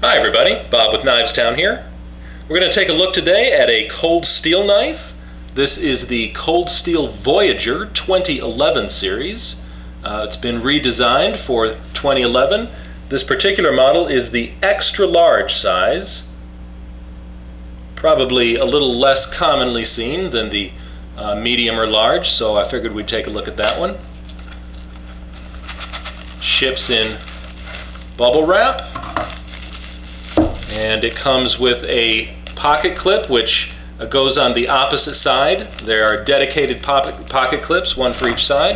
Hi everybody, Bob with Knives Town here. We're going to take a look today at a cold steel knife. This is the Cold Steel Voyager 2011 series. It's been redesigned for 2011. This particular model is the extra large size, probably a little less commonly seen than the medium or large, so I figured we'd take a look at that one. Ships in bubble wrap. And it comes with a pocket clip which goes on the opposite side. There are dedicated pocket clips, one for each side.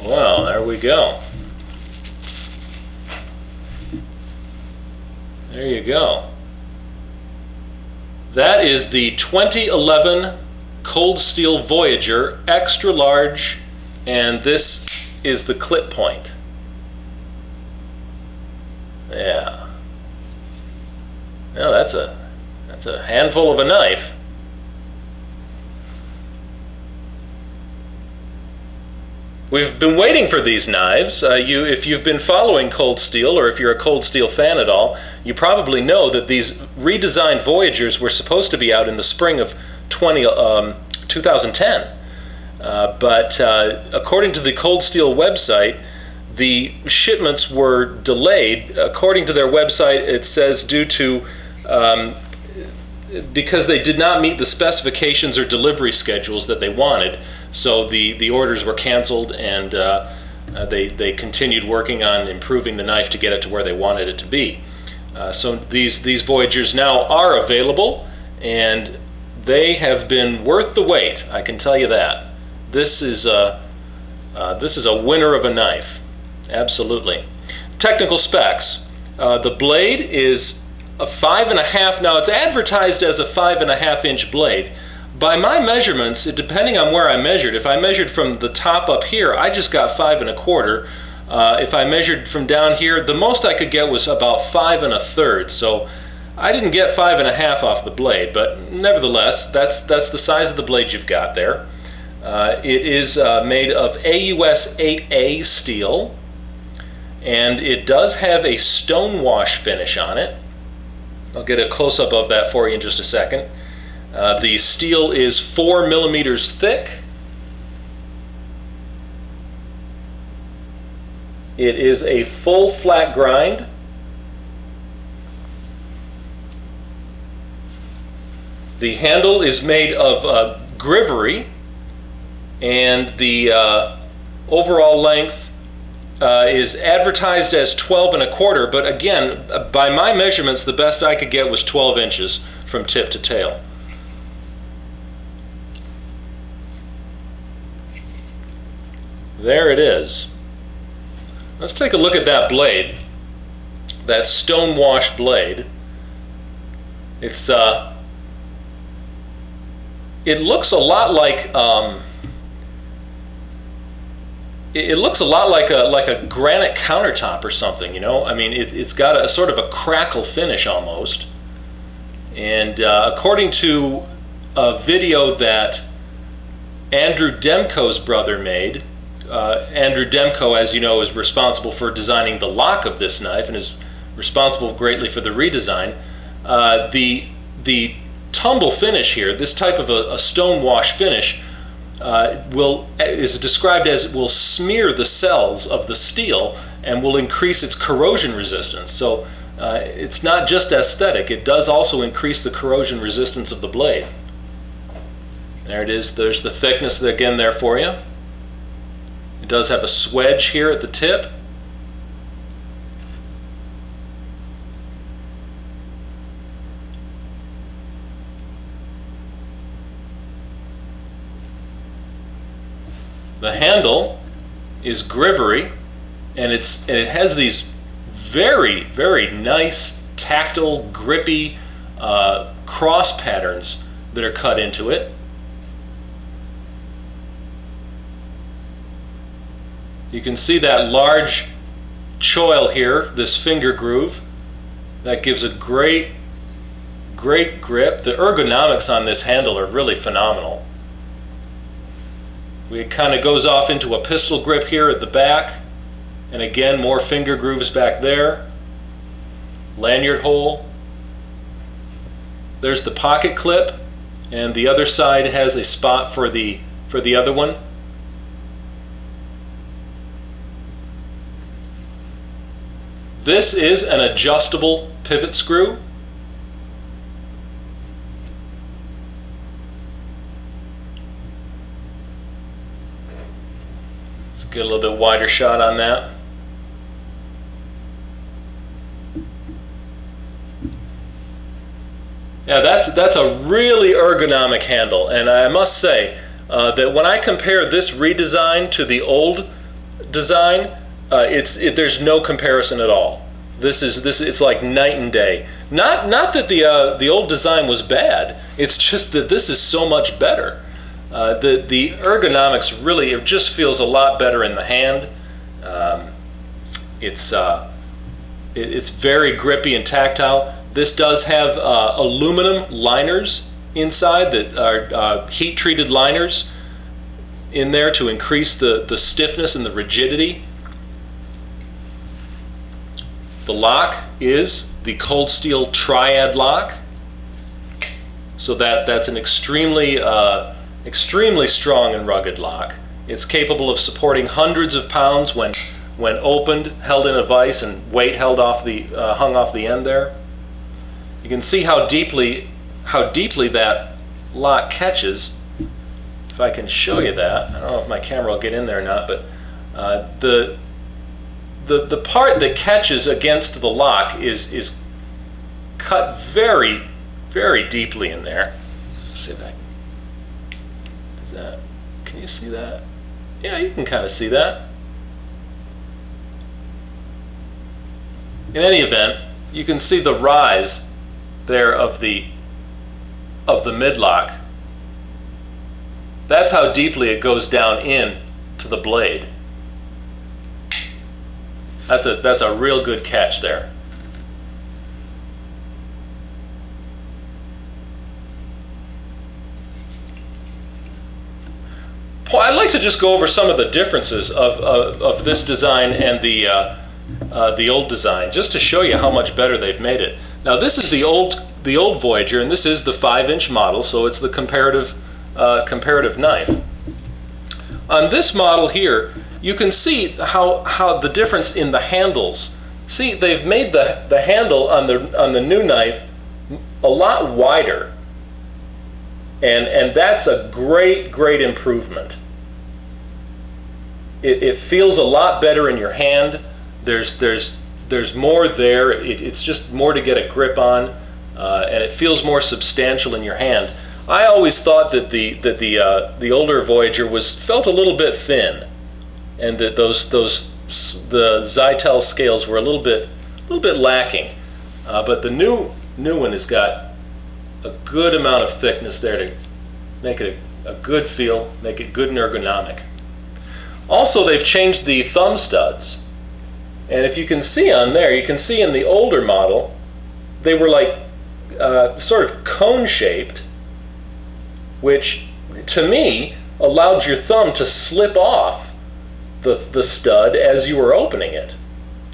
Well, there we go. There you go. That is the 2011 Cold Steel Voyager Extra Large, and this is the clip point. Yeah. Well, that's a handful of a knife. We've been waiting for these knives. If you've been following Cold Steel, or if you're a Cold Steel fan at all, you probably know that these redesigned Voyagers were supposed to be out in the spring of 2010. But according to the Cold Steel website, the shipments were delayed. According to their website, it says due to because they did not meet the specifications or delivery schedules that they wanted. So the orders were canceled, and they continued working on improving the knife to get it to where they wanted it to be. So these Voyagers now are available, and they have been worth the wait. I can tell you that. This is a winner of a knife. Absolutely. Technical specs. The blade is a 5.5. Now it's advertised as a 5.5 inch blade. By my measurements, depending on where I measured, if I measured from the top up here, I just got 5 1/4. If I measured from down here, the most I could get was about 5 1/3. So I didn't get 5.5 off the blade, but nevertheless, that's the size of the blade you've got there. It is made of AUS 8A steel, and it does have a stonewash finish on it. I'll get a close-up of that for you in just a second. The steel is 4 millimeters thick. It is a full flat grind. The handle is made of grivery, and the overall length is advertised as 12 1/4, but again, by my measurements, the best I could get was 12 inches from tip to tail. There it is. Let's take a look at that blade, that stonewash blade. It looks a lot like a granite countertop or something, you know. I mean, it's got a sort of a crackle finish almost. And according to a video that Andrew Demko's brother made, Andrew Demko, as you know, is responsible for designing the lock of this knife and is responsible greatly for the redesign. The tumble finish here, this type of a stonewash finish, is described as it will smear the cells of the steel and will increase its corrosion resistance. So it's not just aesthetic, it does also increase the corrosion resistance of the blade. There it is. There's the thickness again there for you. It does have a swedge here at the tip. The handle is grivery, and it has these very, very nice tactile, grippy cross patterns that are cut into it. You can see that large choil here, this finger groove, that gives a great grip. The ergonomics on this handle are really phenomenal. It kind of goes off into a pistol grip here at the back. And again, more finger grooves back there. Lanyard hole. There's the pocket clip, and the other side has a spot for the other one. This is an adjustable pivot screw. Let's get a little bit wider shot on that. Yeah, that's a really ergonomic handle, and I must say that when I compare this redesign to the old design, there's no comparison at all. It's like night and day. Not that the old design was bad. It's just that this is so much better. The ergonomics really, it just feels a lot better in the hand. It's very grippy and tactile. This does have aluminum liners inside that are heat-treated liners in there to increase the stiffness and the rigidity. The lock is the cold steel triad lock, so that's an extremely strong and rugged lock. It's capable of supporting hundreds of pounds when opened, held in a vise, and weight held off hung off the end there. You can see how deeply that lock catches. If I can show you that, I don't know if my camera will get in there or not, but the part that catches against the lock is cut very, very deeply in there. Let's see if I can. Can you see that? Yeah, you can kind of see that. In any event, you can see the rise there of the midlock. That's how deeply it goes down in to the blade. That's a real good catch there. I'd like to just go over some of the differences of this design and the old design, just to show you how much better they've made it. Now this is the old Voyager, and this is the 5-inch model, so it's the comparative knife. On this model here, you can see how the difference in the handles. See, they've made the handle on the new knife a lot wider, and that's a great improvement. It feels a lot better in your hand. There's more there. It's just more to get a grip on, and it feels more substantial in your hand. I always thought that the older Voyager felt a little bit thin, and that the Zytel scales were a little bit lacking. But the new one has got a good amount of thickness there to make it a good feel, make it good and ergonomic. Also, they've changed the thumb studs. And if you can see on there, you can see in the older model, they were like sort of cone-shaped, which to me allowed your thumb to slip off the stud as you were opening it.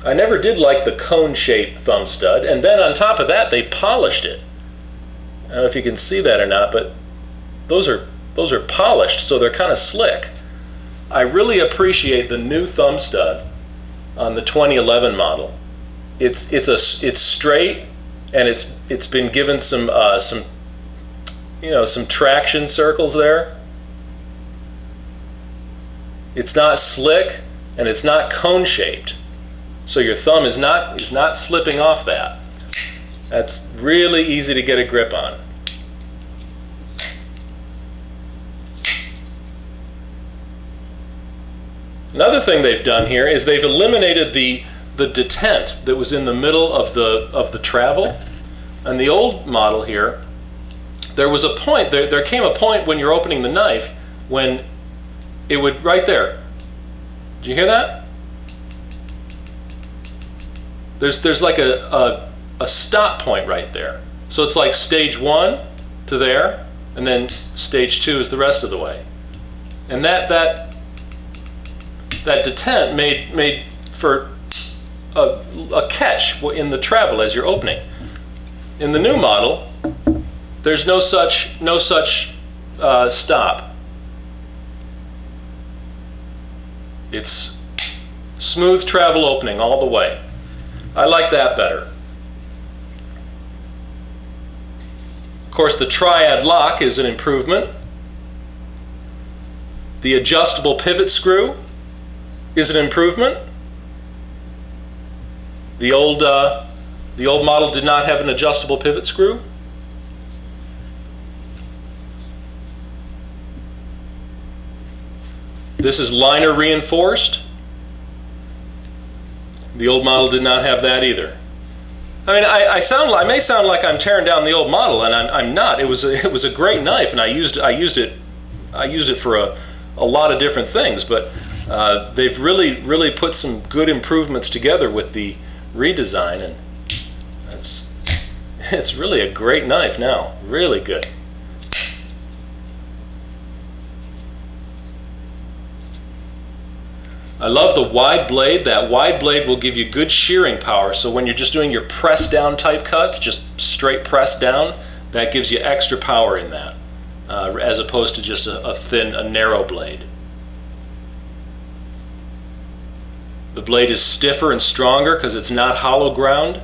I never did like the cone-shaped thumb stud, and then on top of that they polished it. I don't know if you can see that or not, but those are polished, so they're kind of slick. I really appreciate the new thumb stud on the 2011 model. It's straight, and it's been given some traction circles there. It's not slick, and it's not cone shaped, so your thumb is not slipping off that. That's really easy to get a grip on. Another thing they've done here is they've eliminated the detent that was in the middle of the travel. On the old model here, there was a point, there came a point when you're opening the knife when it would, right there. Did you hear that? There's like a stop point right there. So it's like stage 1 to there, and then stage 2 is the rest of the way. And that detent made for a catch in the travel as you're opening. In the new model, there's no such stop. It's smooth travel opening all the way. I like that better. Of course, the triad lock is an improvement. The adjustable pivot screw is an improvement. The old model did not have an adjustable pivot screw. This is liner reinforced. The old model did not have that either. I mean, I may sound like I'm tearing down the old model, and I'm not. It was a great knife, and I used it for a lot of different things. But they've really put some good improvements together with the redesign, and it's really a great knife now. Really good. I love the wide blade. That wide blade will give you good shearing power, so when you're just doing your press down type cuts, just straight press down, that gives you extra power in that, as opposed to just a narrow blade. The blade is stiffer and stronger because it's not hollow ground.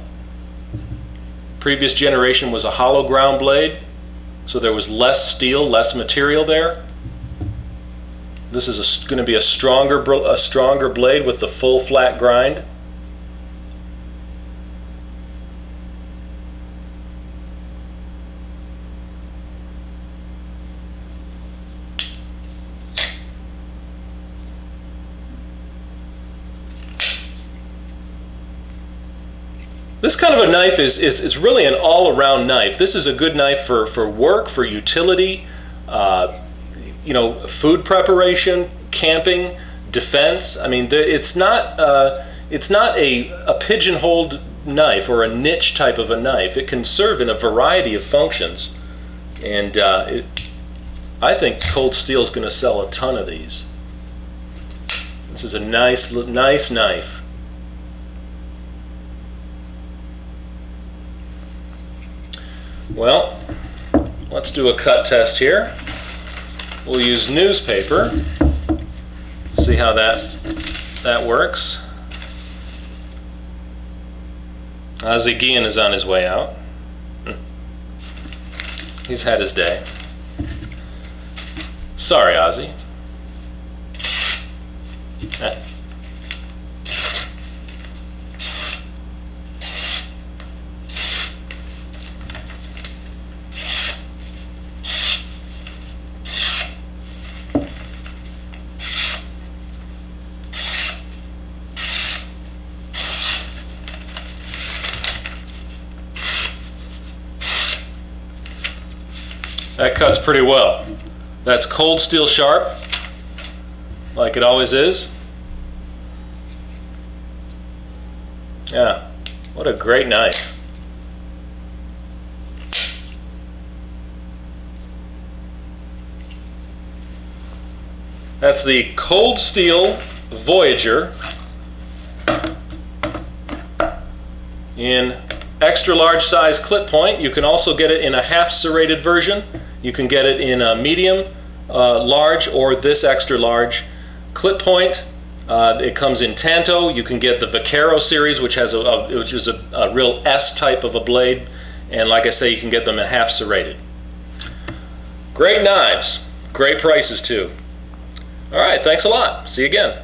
Previous generation was a hollow ground blade, so there was less steel, less material there. This is going to be a stronger blade with the full flat grind. This kind of a knife is really an all-around knife. This is a good knife for work, for utility, you know, food preparation, camping, defense. I mean, it's not a pigeonholed knife or a niche type of a knife. It can serve in a variety of functions, and I think Cold Steel is going to sell a ton of these. This is a nice knife. Well, let's do a cut test here. We'll use newspaper. See how that works. Ozzy Guillen is on his way out. He's had his day. Sorry, Ozzy. That cuts pretty well. That's Cold Steel sharp, like it always is. Yeah, what a great knife. That's the Cold Steel Voyager in extra large size clip point. You can also get it in a half serrated version. You can get it in a medium, large, or this extra large clip point. It comes in Tanto. You can get the Vaquero series, which is a real S type of a blade, and like I say, you can get them in half serrated. Great knives, great prices too. All right, thanks a lot. See you again.